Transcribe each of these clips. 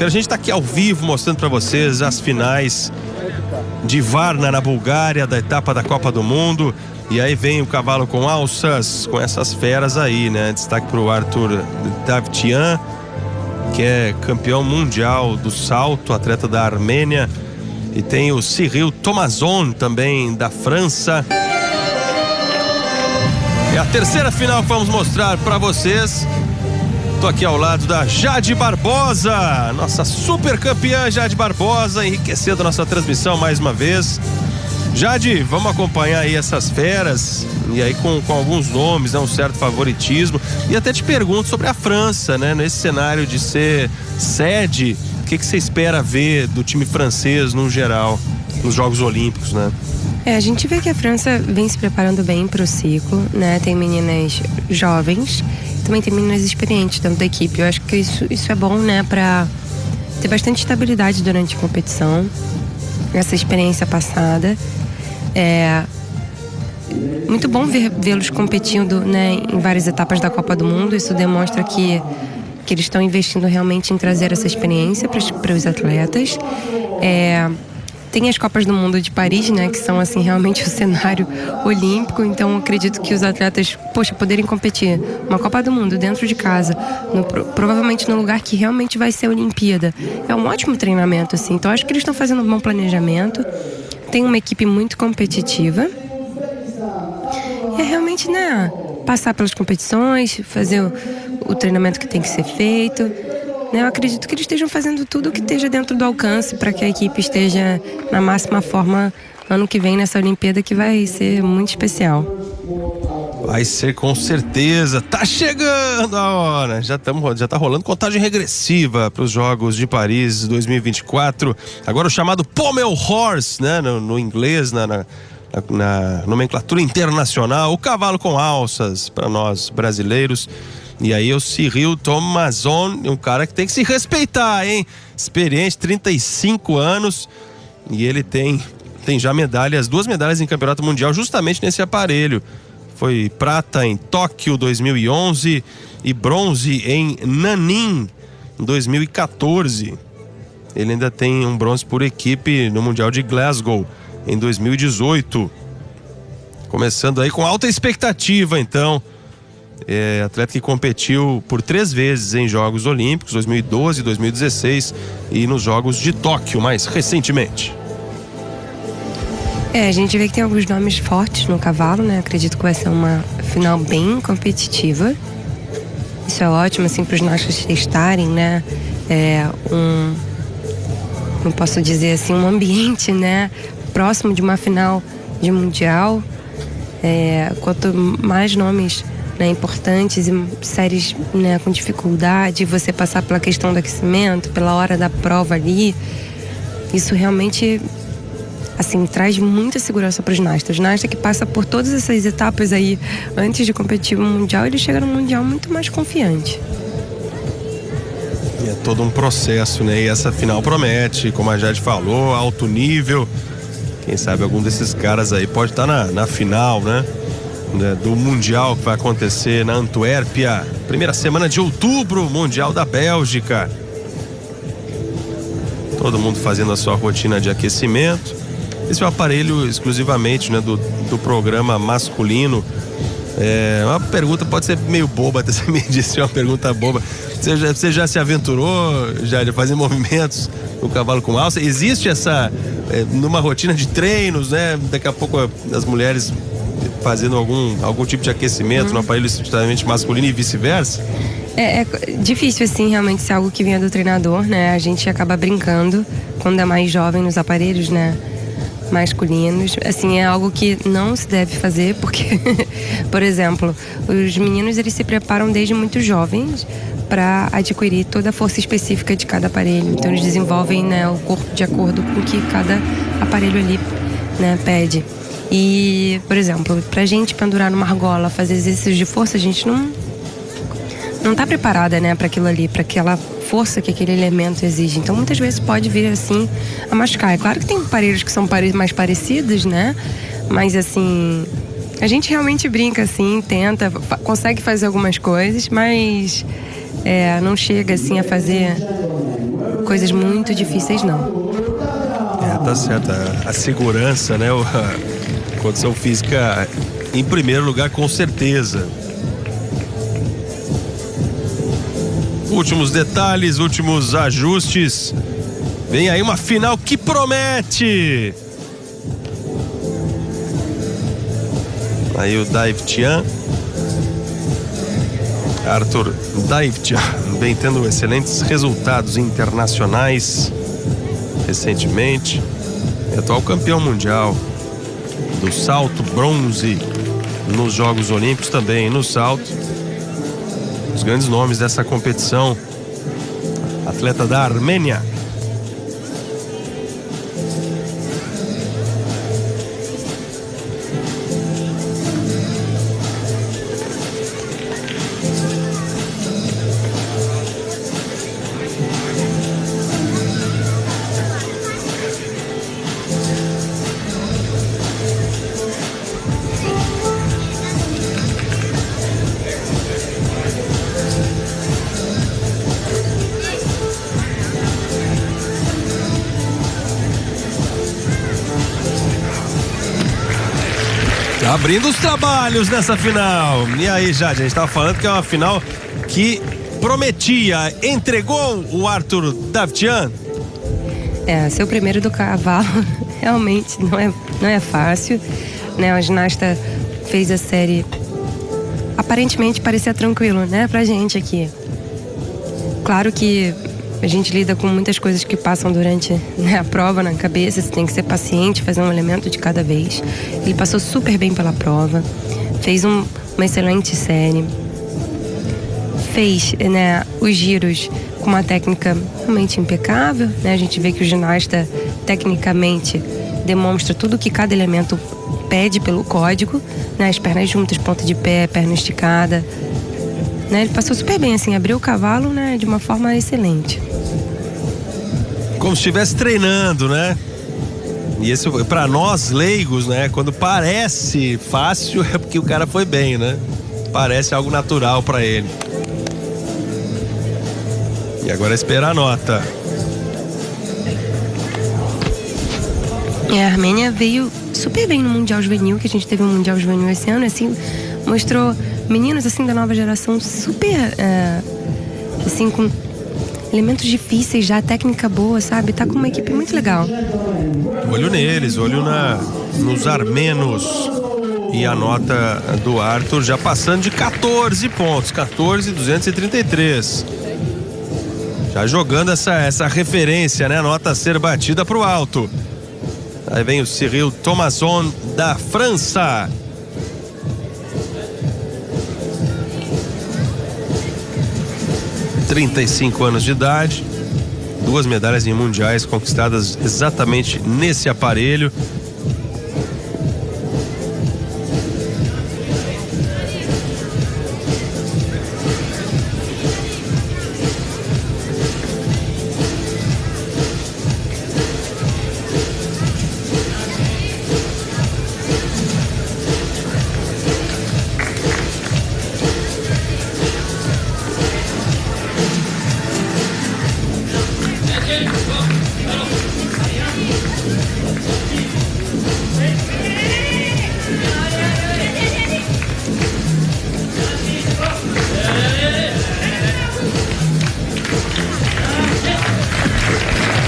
segunda-feira. A gente está aqui ao vivo mostrando para vocês as finais de Varna, na Bulgária, da etapa da Copa do Mundo. E aí vem o cavalo com alças, com essas feras aí, né? Destaque para o Arthur Davtyan, que é campeão mundial do salto, atleta da Armênia. E tem o Cyril Thomason, também da França. É a terceira final que vamos mostrar para vocês. Tô aqui ao lado da Jade Barbosa, nossa super campeã Jade Barbosa, enriquecendo a nossa transmissão mais uma vez. Jade, vamos acompanhar aí essas feras, e aí com alguns nomes, né, um certo favoritismo. E até te pergunto sobre a França, né, nesse cenário de ser sede, o que você espera ver do time francês no geral, nos Jogos Olímpicos, né? A gente vê que a França vem se preparando bem para o ciclo, né? Tem meninas jovens, também tem meninas experientes dentro da equipe. Eu acho que isso é bom, né? Para ter bastante estabilidade durante a competição, essa experiência passada. É muito bom vê-los competindo, né, em várias etapas da Copa do Mundo. Isso demonstra que eles estão investindo realmente em trazer essa experiência para os atletas. Tem as Copas do Mundo de Paris, né, que são assim realmente o cenário olímpico. Então acredito que os atletas, poderem competir uma Copa do Mundo dentro de casa, provavelmente no lugar que realmente vai ser a Olimpíada, é um ótimo treinamento, assim. Então acho que eles estão fazendo um bom planejamento. Tem uma equipe muito competitiva. E é realmente, né, passar pelas competições, fazer o treinamento que tem que ser feito. Eu acredito que eles estejam fazendo tudo o que esteja dentro do alcance para que a equipe esteja na máxima forma ano que vem nessa Olimpíada, que vai ser muito especial. Vai ser com certeza. Tá chegando a hora. Já tá rolando contagem regressiva para os Jogos de Paris 2024. Agora o chamado Pommel Horse, né, no inglês, na nomenclatura internacional, o cavalo com alças para nós brasileiros. E aí o Cyril Thomason, um cara que tem que se respeitar, hein? Experiente, 35 anos. E ele tem já duas medalhas em campeonato mundial justamente nesse aparelho. Foi prata em Tóquio 2011 e bronze em Nanning 2014. Ele ainda tem um bronze por equipe no Mundial de Glasgow em 2018. Começando aí com alta expectativa, então. Atleta que competiu por 3 vezes em Jogos Olímpicos, 2012, 2016 e nos Jogos de Tóquio mais recentemente. A gente vê que tem alguns nomes fortes no cavalo, né? Acredito que vai ser uma final bem competitiva. Isso é ótimo, assim, para os nossos testarem, né? Não posso dizer assim, um ambiente, né, próximo de uma final de mundial. Quanto mais nomes, né, importantes e séries, né, com dificuldade, você passar pela questão do aquecimento, pela hora da prova ali, isso realmente, assim, traz muita segurança para o ginasta. O ginasta que passa por todas essas etapas aí antes de competir no mundial, ele chega no mundial muito mais confiante. É todo um processo, né? E essa final promete, como a Jade falou, alto nível. Quem sabe algum desses caras aí pode estar na final, né? Do Mundial que vai acontecer na Antuérpia, primeira semana de outubro, Mundial da Bélgica. Todo mundo fazendo a sua rotina de aquecimento. Esse é o aparelho exclusivamente, né, do programa masculino. Uma pergunta pode ser meio boba, até você me disse uma pergunta boba. Você já se aventurou, já de fazer movimentos no cavalo com alça? Existe essa, numa rotina de treinos, né? Daqui a pouco as mulheres fazendo algum tipo de aquecimento no aparelho estritamente masculino e vice-versa? É difícil, assim, realmente ser algo que vinha do treinador, né? A gente acaba brincando quando é mais jovem nos aparelhos, né, masculinos. Assim, é algo que não se deve fazer, porque, por exemplo, os meninos, eles se preparam desde muito jovens para adquirir toda a força específica de cada aparelho. Então eles desenvolvem, né, o corpo de acordo com o que cada aparelho ali, né, pede. E, por exemplo, pra gente pendurar numa argola, fazer exercícios de força, a gente não tá preparada, né, para aquilo ali, para aquela força que aquele elemento exige. Então muitas vezes pode vir assim a machucar. É claro que tem aparelhos que são mais parecidos, né, mas assim, a gente realmente brinca assim, tenta, consegue fazer algumas coisas, mas não chega assim a fazer coisas muito difíceis, não. Tá certo. A segurança, né? A condição física em primeiro lugar, com certeza. Últimos detalhes, últimos ajustes. Vem aí uma final que promete. Aí o Davtyan, Arthur Davtyan, vem tendo excelentes resultados internacionais recentemente. É atual campeão mundial do salto, bronze nos Jogos Olímpicos também no salto. Os grandes nomes dessa competição. Atleta da Armênia. Abrindo os trabalhos nessa final. E aí, Jade, a gente estava falando que é uma final que prometia. Entregou o Arthur Davtyan? Ser o primeiro do cavalo realmente não é fácil, né? O ginasta fez a série, aparentemente parecia tranquilo, né, pra gente aqui. Claro que a gente lida com muitas coisas que passam durante, né, a prova na cabeça. Você tem que ser paciente, fazer um elemento de cada vez. Ele passou super bem pela prova, fez uma excelente série, fez, né, os giros com uma técnica realmente impecável, né? A gente vê que o ginasta tecnicamente demonstra tudo que cada elemento pede pelo código, né? As pernas juntas, ponta de pé, perna esticada, né? Ele passou super bem, assim, abriu o cavalo, né, de uma forma excelente. Como se estivesse treinando, né? E isso, para nós leigos, né? Quando parece fácil, é porque o cara foi bem, né? Parece algo natural para ele. E agora é esperar a nota. A Armênia veio super bem no Mundial Juvenil, que a gente teve um Mundial Juvenil esse ano, assim, mostrou meninos, assim, da nova geração super, assim, com elementos difíceis já, técnica boa, sabe? Tá com uma equipe muito legal. Olho neles, olho nos armenos. E a nota do Arthur já passando de 14 pontos, 14.233. Já jogando essa referência, né? A nota a ser batida pro alto. Aí vem o Cyril Thomasson da França. Com 35 anos de idade, 2 medalhas em mundiais conquistadas exatamente nesse aparelho.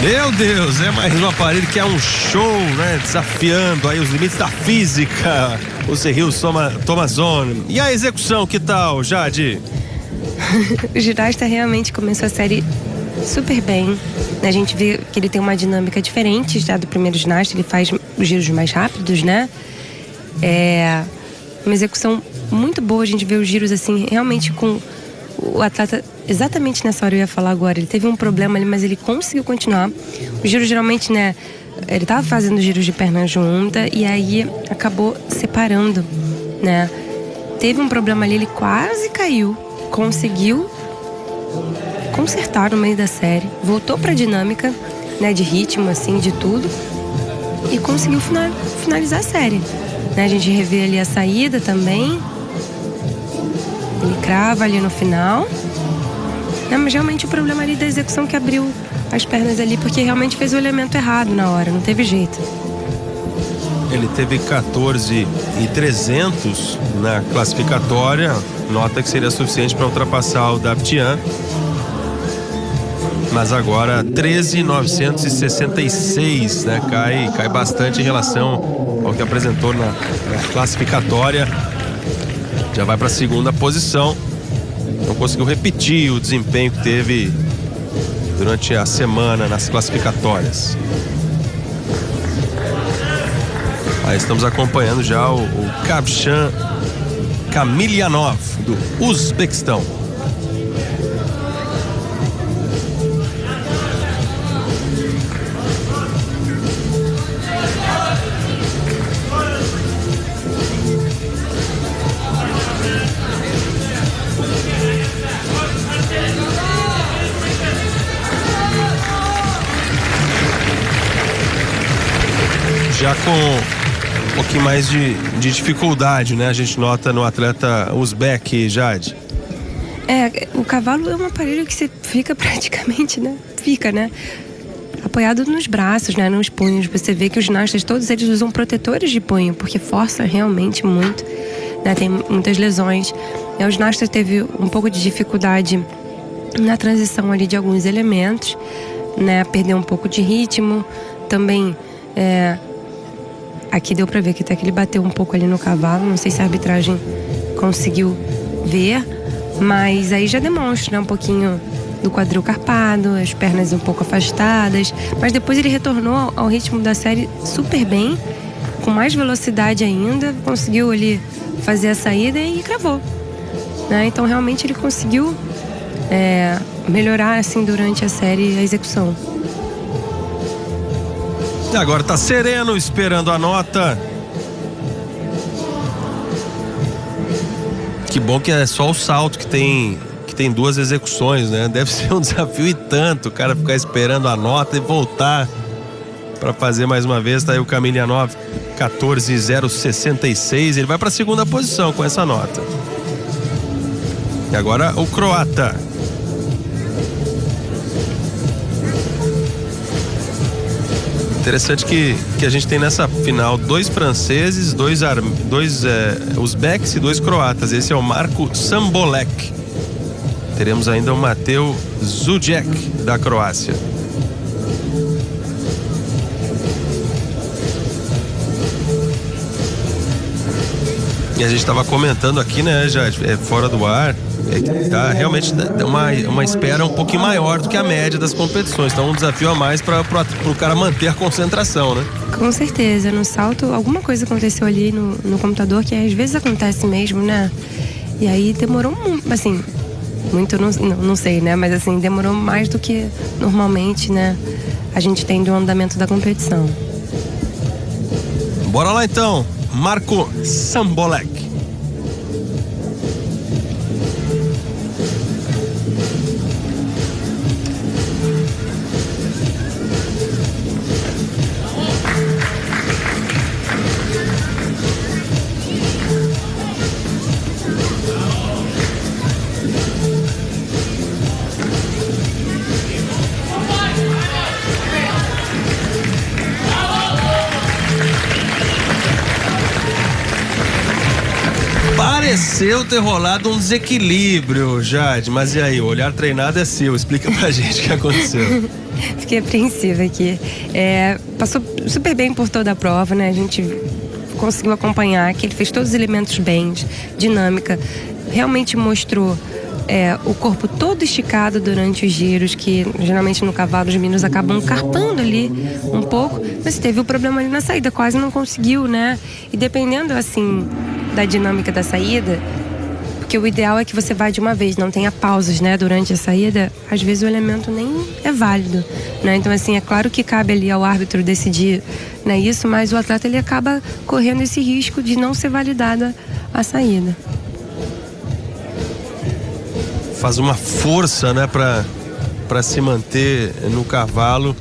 Meu Deus, é mais um aparelho que é um show, né? Desafiando aí os limites da física. O Cyril Thomasson. E a execução, que tal, Jade? O ginasta realmente começou a série super bem. A gente vê que ele tem uma dinâmica diferente já do primeiro ginasta. Ele faz os giros mais rápidos, né? É uma execução muito boa. A gente vê os giros assim, realmente com o atleta. Exatamente nessa hora eu ia falar agora. Ele teve um problema ali, mas ele conseguiu continuar. O giro geralmente, né? Ele tava fazendo giros de perna junta e aí acabou separando, né? Teve um problema ali, ele quase caiu. Conseguiu consertar no meio da série. Voltou pra dinâmica, né? De ritmo, assim, de tudo. E conseguiu finalizar a série. Né? A gente revê ali a saída também. Ele crava ali no final. Mas realmente o problema ali da execução que abriu as pernas ali, porque realmente fez o elemento errado na hora, não teve jeito. Ele teve 14.300 na classificatória, nota que seria suficiente para ultrapassar o Daptian. Mas agora 13.966, né? Cai bastante em relação ao que apresentou na classificatória. Já vai para a segunda posição. Não conseguiu repetir o desempenho que teve durante a semana nas classificatórias. Aí estamos acompanhando já o Kavshan Kamilyanov, do Uzbequistão. Já com um pouquinho mais de dificuldade, né? A gente nota no atleta uzbek, Jade. O cavalo é um aparelho que você fica praticamente, né? Apoiado nos braços, né? Nos punhos. Você vê que os ginastas, todos eles usam protetores de punho, porque força realmente muito, né? Tem muitas lesões. O ginasta teve um pouco de dificuldade na transição ali de alguns elementos, né? Perdeu um pouco de ritmo. Também, aqui deu pra ver que até que ele bateu um pouco ali no cavalo. Não sei se a arbitragem conseguiu ver, mas aí já demonstra, né, um pouquinho do quadril carpado, as pernas um pouco afastadas. Mas depois ele retornou ao ritmo da série super bem, com mais velocidade ainda. Conseguiu ali fazer a saída e cravou, né? Então realmente ele conseguiu melhorar assim durante a série a execução. E agora tá sereno, esperando a nota. Que bom que é só o salto que tem duas execuções, né? Deve ser um desafio e tanto, o cara ficar esperando a nota e voltar para fazer mais uma vez. Tá aí o Kamilyanov, 14.066. Ele vai para a segunda posição com essa nota. E agora o croata. Interessante que a gente tem nessa final 2 franceses, 2 uzbeques e 2 croatas. Esse é o Marko Sambolek. Teremos ainda o Mateu Zudek, da Croácia. E a gente estava comentando aqui, né, já fora do ar, tá realmente uma espera um pouquinho maior do que a média das competições. Então um desafio a mais para o cara manter a concentração, né? Com certeza. No salto, alguma coisa aconteceu ali no computador, que às vezes acontece mesmo, né? E aí demorou assim, muito, não sei, né? Mas assim, demorou mais do que normalmente, né? A gente tem do andamento da competição. Bora lá então, Marko Sambolek. Pareceu ter rolado um desequilíbrio, Jade, mas e aí? O olhar treinado é seu, explica pra gente o que aconteceu. Fiquei apreensiva aqui. Passou super bem por toda a prova, né? A gente conseguiu acompanhar que ele fez todos os elementos bem, dinâmica, realmente mostrou o corpo todo esticado durante os giros, que geralmente no cavalo os meninos acabam carpando ali um pouco, mas teve o problema ali na saída, quase não conseguiu, né? E dependendo, assim, da dinâmica da saída, porque o ideal é que você vá de uma vez, não tenha pausas, né, durante a saída, às vezes o elemento nem é válido, né? Então, assim, é claro que cabe ali ao árbitro decidir, né, isso, mas o atleta ele acaba correndo esse risco de não ser validada a saída. Faz uma força, né, para se manter no cavalo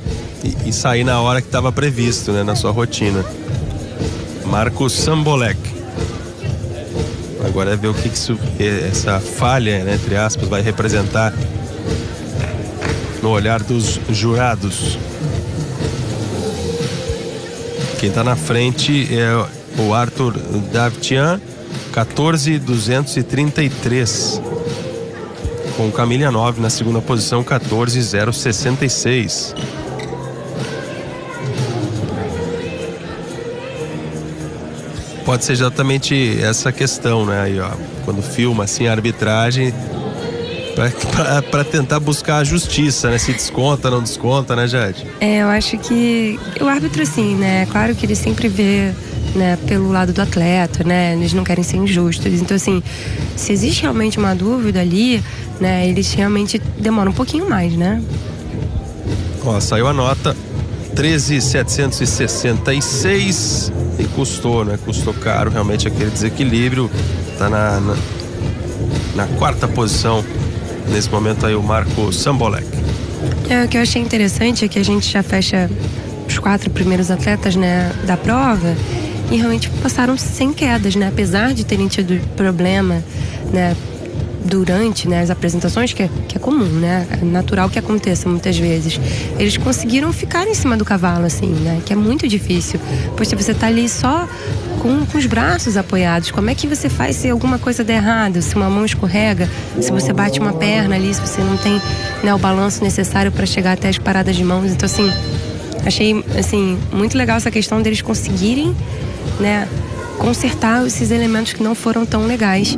e sair na hora que estava previsto, né, na sua rotina. Marko Sambolek. Agora é ver o que essa falha, né, entre aspas, vai representar no olhar dos jurados. Quem está na frente é o Arthur Davtyan, 14.233. Com o Kamilianov na segunda posição, 14.066. Pode ser exatamente essa questão, né? Aí, ó, quando filma assim a arbitragem, para tentar buscar a justiça, né? Se desconta, não desconta, né, Jade? Eu acho que o árbitro, assim, né? Claro que ele sempre vê, né, pelo lado do atleta, né? Eles não querem ser injustos. Então, assim, se existe realmente uma dúvida ali, né? Eles realmente demoram um pouquinho mais, né? Ó, saiu a nota 13.766 e custou, né? Custou caro realmente aquele desequilíbrio. Tá na quarta posição nesse momento aí o Marco Sambolek. O que eu achei interessante é que a gente já fecha os 4 primeiros atletas, né, da prova, e realmente passaram sem quedas, né? Apesar de terem tido problema, né, durante, né, as apresentações, que é comum, né? É natural que aconteça muitas vezes. Eles conseguiram ficar em cima do cavalo, assim, né? Que é muito difícil. Poxa, você tá ali só com os braços apoiados. Como é que você faz se alguma coisa der errado? Se uma mão escorrega, se você bate uma perna ali, se você não tem, né, o balanço necessário para chegar até as paradas de mãos. Então, assim, achei, assim, muito legal essa questão deles conseguirem, né, consertar esses elementos que não foram tão legais,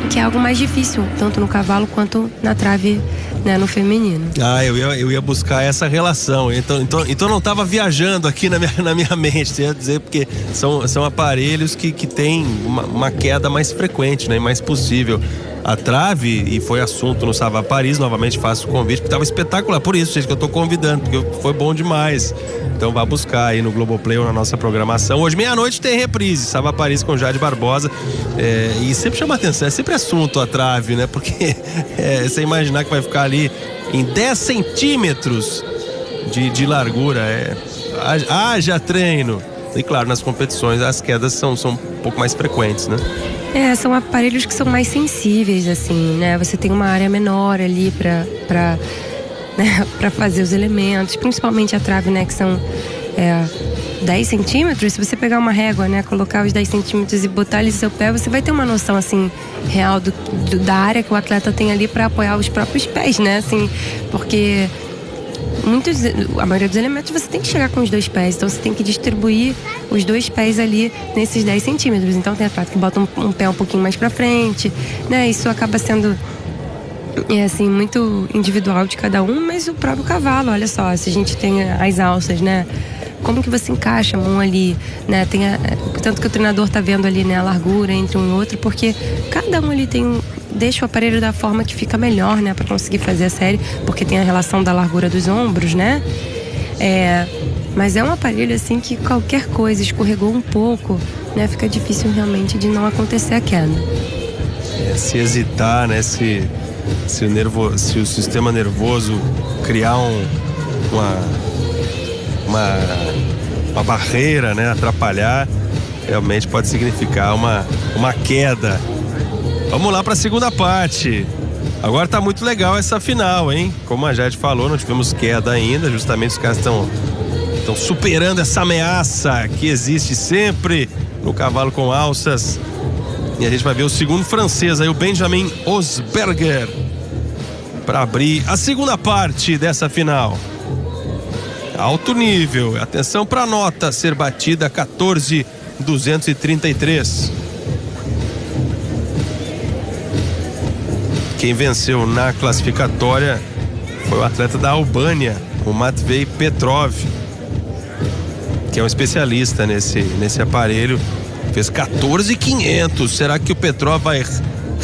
que é algo mais difícil, tanto no cavalo quanto na trave, né, no feminino. Eu ia buscar essa relação, então não estava viajando aqui na minha mente, ia dizer, porque são aparelhos que têm uma queda mais frequente, né, mais possível. A trave, e foi assunto no Sava Paris, novamente faço o convite, porque estava espetacular, por isso, gente, que eu estou convidando, porque foi bom demais. Então vá buscar aí no Globoplay ou na nossa programação. Hoje, meia-noite, tem reprise, Sava Paris com Jade Barbosa. E sempre chama atenção, é sempre assunto a trave, né? Porque você imaginar que vai ficar ali em 10 centímetros de largura, haja treino. E claro, nas competições as quedas são um pouco mais frequentes, né? São aparelhos que são mais sensíveis, assim, né? Você tem uma área menor ali para fazer os elementos, principalmente a trave, né? Que são 10 centímetros. Se você pegar uma régua, né? Colocar os 10 centímetros e botar ali no seu pé, você vai ter uma noção, assim, real da área que o atleta tem ali para apoiar os próprios pés, né? Assim, porque a maioria dos elementos você tem que chegar com os 2 pés, então você tem que distribuir os 2 pés ali nesses 10 centímetros. Então tem atleta que bota um pé um pouquinho mais pra frente, né? Isso acaba sendo assim, muito individual de cada um, mas o próprio cavalo, olha só, se a gente tem as alças, né? Como que você encaixa a mão ali, né? Tanto que o treinador tá vendo ali, né, a largura entre um e outro, porque cada um ali deixa o aparelho da forma que fica melhor, né, para conseguir fazer a série, porque tem a relação da largura dos ombros, né? Mas é um aparelho assim que qualquer coisa escorregou um pouco, né, fica difícil realmente de não acontecer a queda. Se hesitar, né, se o sistema nervoso criar uma barreira, né, atrapalhar, realmente pode significar uma queda. Vamos lá para a segunda parte. Agora tá muito legal essa final, hein? Como a Jade falou, não tivemos queda ainda, justamente os caras estão superando essa ameaça que existe sempre no cavalo com alças. E a gente vai ver o segundo francês aí, o Benjamin Osberger, para abrir a segunda parte dessa final. Alto nível, atenção para a nota ser batida, 14.233. Quem venceu na classificatória foi o atleta da Albânia, o Matvei Petrov, que é um especialista nesse aparelho. Fez 14.500. Será que o Petrov vai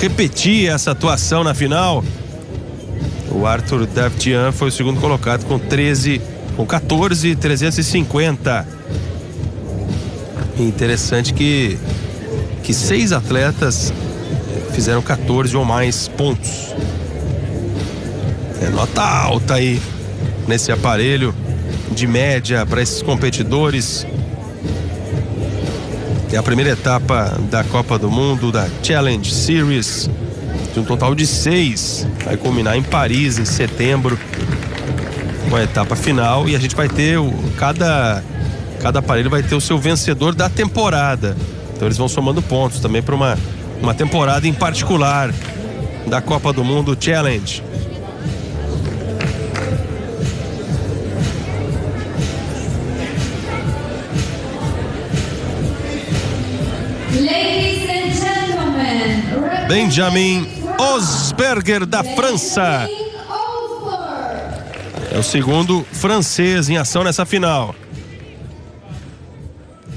repetir essa atuação na final? O Arthur Davtyan foi o segundo colocado com 14.350. Interessante que 6 atletas fizeram 14 ou mais pontos. Nota alta aí nesse aparelho de média para esses competidores. É a primeira etapa da Copa do Mundo, da Challenge Series, de um total de 6. Vai culminar em Paris em setembro. com a etapa final, e a gente vai ter cada aparelho vai ter o seu vencedor da temporada. Então eles vão somando pontos também para uma temporada em particular da Copa do Mundo Challenge. Benjamin Osberger, da França. É o segundo francês em ação nessa final.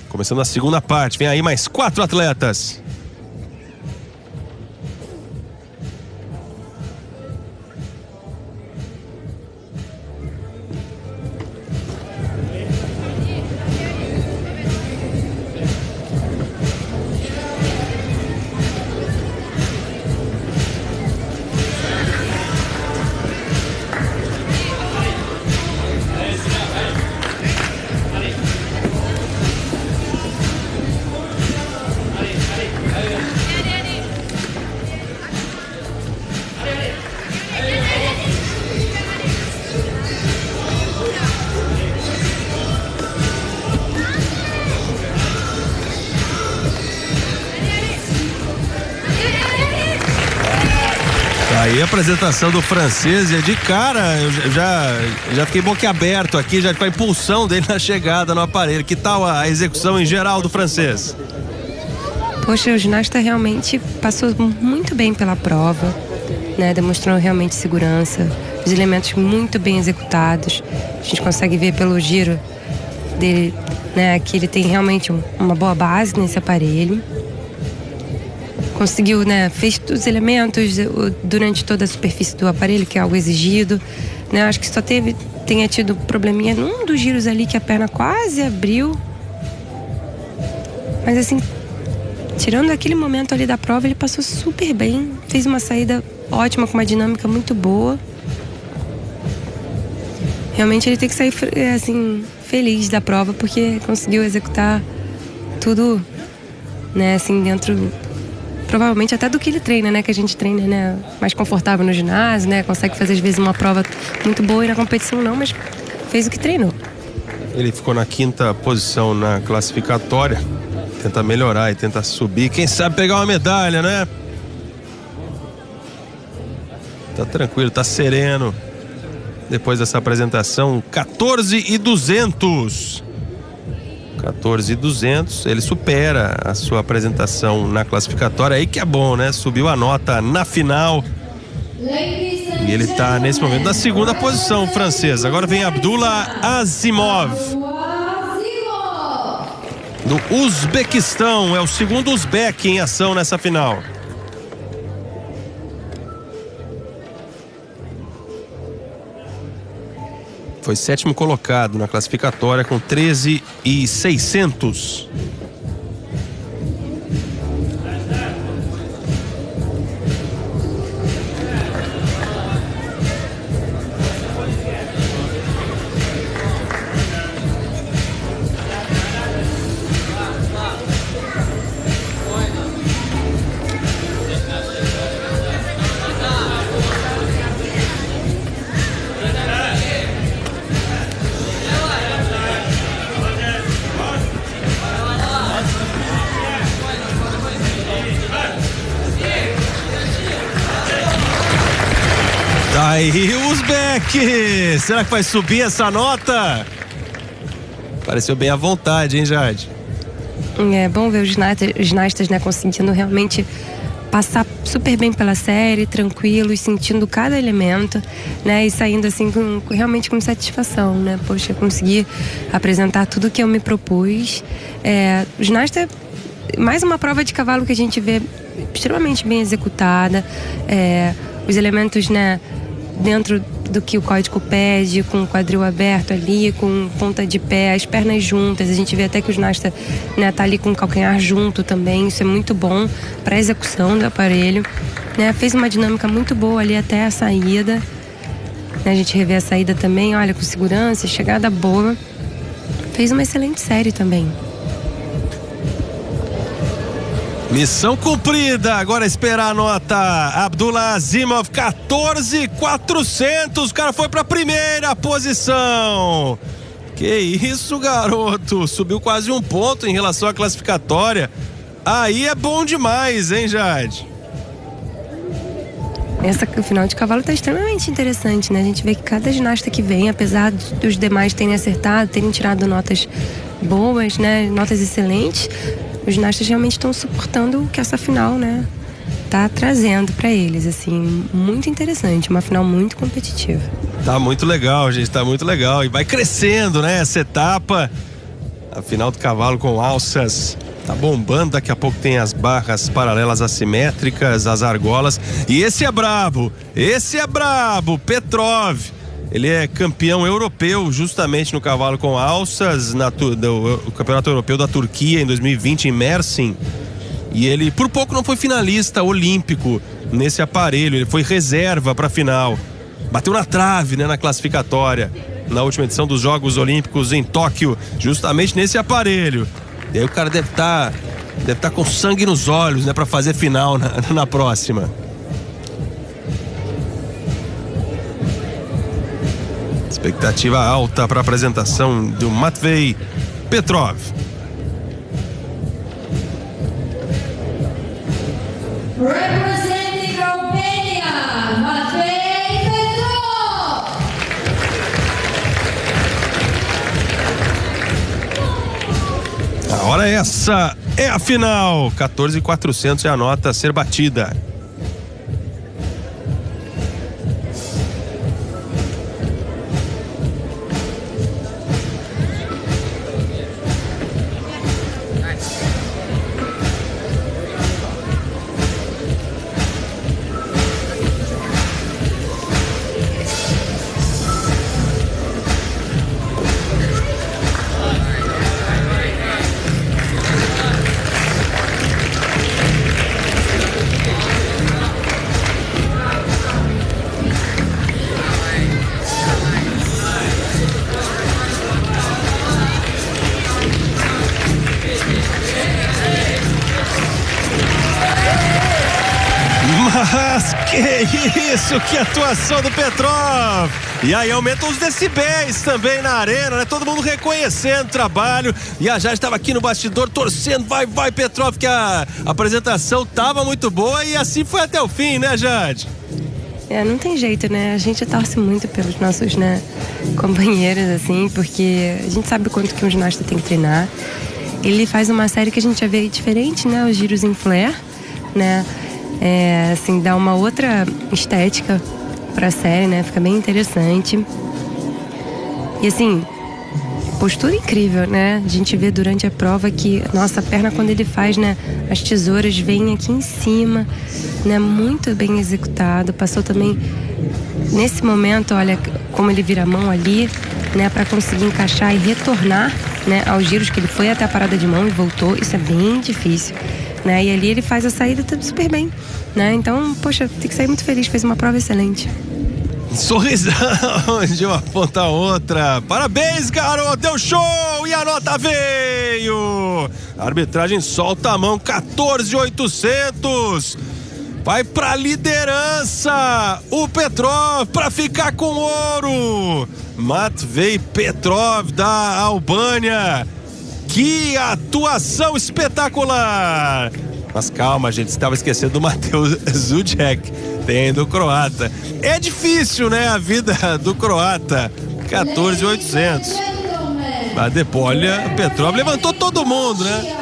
Começando a segunda parte, vem aí mais 4 atletas. Aí a apresentação do francês é de cara, eu já fiquei boquiaberto aqui, já com a impulsão dele na chegada no aparelho. Que tal a execução em geral do francês? Poxa, o ginasta realmente passou muito bem pela prova, né? Demonstrou realmente segurança, os elementos muito bem executados. A gente consegue ver pelo giro dele, né, que ele tem realmente uma boa base nesse aparelho. Conseguiu, né, fez os elementos durante toda a superfície do aparelho, que é algo exigido, né? Acho que só tenha tido probleminha num dos giros ali que a perna quase abriu. Mas assim, tirando aquele momento ali da prova, ele passou super bem, fez uma saída ótima, com uma dinâmica muito boa. Realmente ele tem que sair assim, feliz da prova, porque conseguiu executar tudo, né, assim, dentro, provavelmente até do que ele treina, né? Que a gente treina, né, mais confortável no ginásio, né? Consegue fazer às vezes uma prova muito boa e na competição não, mas fez o que treinou. Ele ficou na 5ª posição na classificatória. Tenta melhorar e tenta subir. Quem sabe pegar uma medalha, né? Tá tranquilo, tá sereno. Depois dessa apresentação, 14.200. 14.200, ele supera a sua apresentação na classificatória, aí que é bom, né? Subiu a nota na final. E ele tá nesse momento na 2ª posição, o francês. Agora vem Abdullah Azimov, do Uzbequistão, é o segundo uzbek em ação nessa final. Foi 7º colocado na classificatória com 13.600. Aí, Uzbek! Será que vai subir essa nota? Pareceu bem à vontade, hein, Jade? É bom ver os ginastas, né, conseguindo realmente passar super bem pela série, tranquilos, sentindo cada elemento, né, e saindo assim realmente com satisfação, né? Poxa, consegui apresentar tudo que eu me propus. O ginasta, mais uma prova de cavalo que a gente vê extremamente bem executada, os elementos, né, dentro do que o código pede, com o quadril aberto ali, com ponta de pé, as pernas juntas. A gente vê até que o ginasta, né, tá ali com o calcanhar junto também. Isso é muito bom para a execução do aparelho, né? Fez uma dinâmica muito boa ali até a saída, né? A gente revê a saída também, olha, com segurança, chegada boa. Fez uma excelente série também. Missão cumprida, agora esperar a nota. Abdullah Azimov, 14.400, o cara foi pra primeira posição. Que isso, garoto, subiu quase um ponto em relação à classificatória. Aí é bom demais, hein, Jade? Essa final de cavalo tá extremamente interessante, né? A gente vê que cada ginasta que vem, apesar dos demais terem acertado, terem tirado notas boas, né? Notas excelentes, os ginastas realmente estão suportando o que essa final, né, tá trazendo para eles, assim, muito interessante, uma final muito competitiva. Tá muito legal, gente, tá muito legal e vai crescendo, né, essa etapa, a final do cavalo com alças, tá bombando, daqui a pouco tem as barras paralelas assimétricas, as argolas, e esse é brabo, Petrov. Ele é campeão europeu justamente no cavalo com alças do Campeonato Europeu da Turquia em 2020 em Mersin. E ele por pouco não foi finalista olímpico nesse aparelho, ele foi reserva para a final. Bateu na trave, né, na classificatória na última edição dos Jogos Olímpicos em Tóquio, justamente nesse aparelho. E aí o cara deve estar com sangue nos olhos, né, para fazer final na próxima. Expectativa alta para a apresentação do Matvei Petrov. Representing Romania, Matvei Petrov. A hora essa é a final. 14.400 é a nota a ser batida. Mas que isso, que atuação do Petrov! E aí aumentam os decibéis também na arena, né? Todo mundo reconhecendo o trabalho. E a Jade estava aqui no bastidor torcendo, vai Petrov, que a apresentação tava muito boa e assim foi até o fim, né, Jade? Não tem jeito, né? A gente torce muito pelos nossos, né, companheiros, assim, porque a gente sabe o quanto que um ginasta tem que treinar. Ele faz uma série que a gente já vê diferente, né? Os giros em flare, né? Assim, dá uma outra estética pra série, né? Fica bem interessante. E assim, postura incrível, né? A gente vê durante a prova que, nossa, a perna quando ele faz, né? As tesouras vêm aqui em cima, né? Muito bem executado. Passou também, nesse momento, olha como ele vira a mão ali, né? Pra conseguir encaixar e retornar, né? Aos giros, que ele foi até a parada de mão e voltou. Isso é bem difícil, né? E ali ele faz a saída tudo super bem, né? Então, poxa, tem que sair muito feliz, fez uma prova excelente. Sorrisão de uma ponta a outra. Parabéns, garoto, deu show e a nota veio. A arbitragem solta a mão, 14.800. Vai pra liderança o Petrov pra ficar com ouro. Matvei Petrov da Albânia. Que atuação espetacular! Mas calma, gente, estava esquecendo do Mateusz Zudek, tem do croata. É difícil, né, a vida do croata. 14.800. Mas depois, olha, o Petrov levantou todo mundo, né?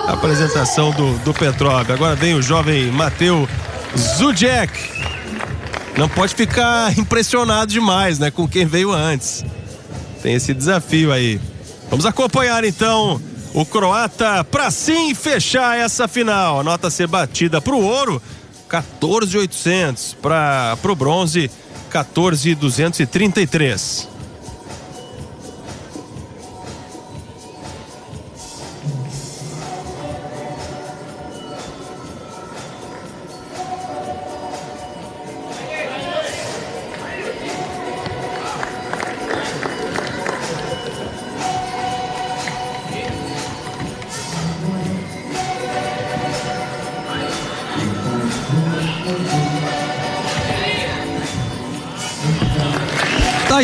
A apresentação do Petrov. Agora vem o jovem Mateusz Zudek. Não pode ficar impressionado demais, né, com quem veio antes. Tem esse desafio aí. Vamos acompanhar então o croata para sim fechar essa final. A nota a ser batida para o ouro, 14.800. Para o bronze, 14.233.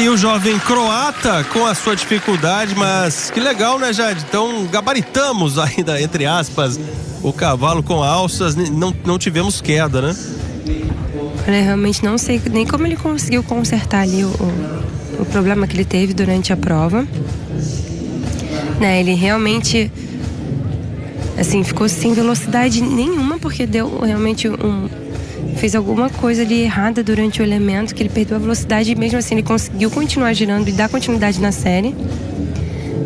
aí o jovem croata com a sua dificuldade, mas que legal, né, Jade? Então gabaritamos ainda, entre aspas, o cavalo com alças, não tivemos queda, né? Olha, realmente não sei nem como ele conseguiu consertar ali o problema que ele teve durante a prova. Né, ele realmente, assim, ficou sem velocidade nenhuma, porque deu realmente fez alguma coisa ali errada durante o elemento, que ele perdeu a velocidade e mesmo assim ele conseguiu continuar girando e dar continuidade na série.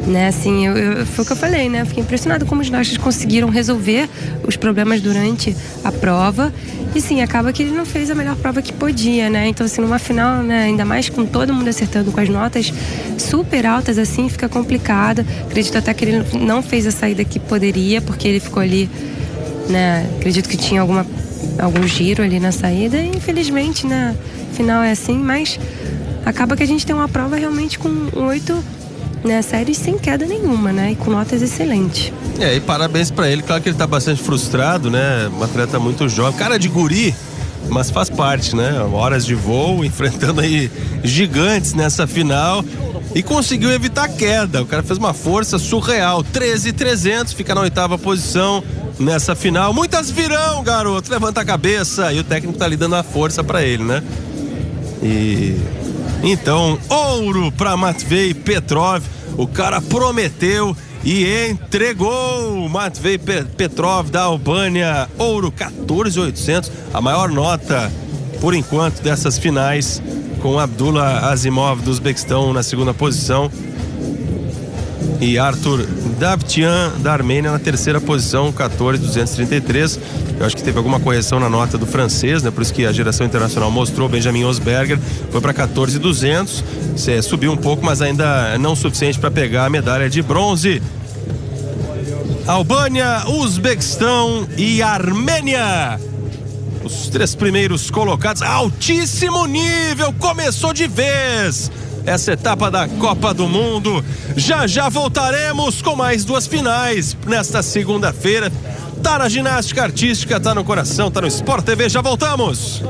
Né, assim, foi o que eu falei, né? Fiquei impressionado como os ginastas conseguiram resolver os problemas durante a prova. E sim, acaba que ele não fez a melhor prova que podia, né? Então, assim, numa final, né, ainda mais com todo mundo acertando com as notas super altas, assim, fica complicado. Acredito até que ele não fez a saída que poderia, porque ele ficou ali, né? Acredito que tinha algum giro ali na saída. E, infelizmente, né? Final é assim, mas acaba que a gente tem uma prova realmente com 8, né, séries sem queda nenhuma, né? E com notas excelentes. E parabéns pra ele. Claro que ele tá bastante frustrado, né? Um atleta muito jovem, cara de guri, mas faz parte, né? Horas de voo, enfrentando aí gigantes nessa final e conseguiu evitar a queda. O cara fez uma força surreal, 13.300, fica na 8ª posição nessa final. Muitas virão, garoto, levanta a cabeça. E o técnico tá ali dando a força pra ele, né? E então, ouro pra Matvei Petrov. O cara prometeu e entregou. Matvei Petrov da Albânia, ouro, 14.800, a maior nota por enquanto dessas finais, com Abdullah Azimov do Uzbequistão na 2ª posição e Arthur Davtyan da Armênia na 3ª posição, 14.233. Eu acho que teve alguma correção na nota do francês, né? Por isso que a geração internacional mostrou. Benjamin Osberger foi para 14.200, subiu um pouco, mas ainda não o suficiente para pegar a medalha de bronze. Albânia, Uzbequistão e Armênia, os 3 primeiros colocados. Altíssimo nível, começou de vez essa etapa da Copa do Mundo. Já voltaremos com mais 2 finais nesta segunda-feira. Tá na ginástica artística, tá no coração, tá no Sport TV. Já voltamos.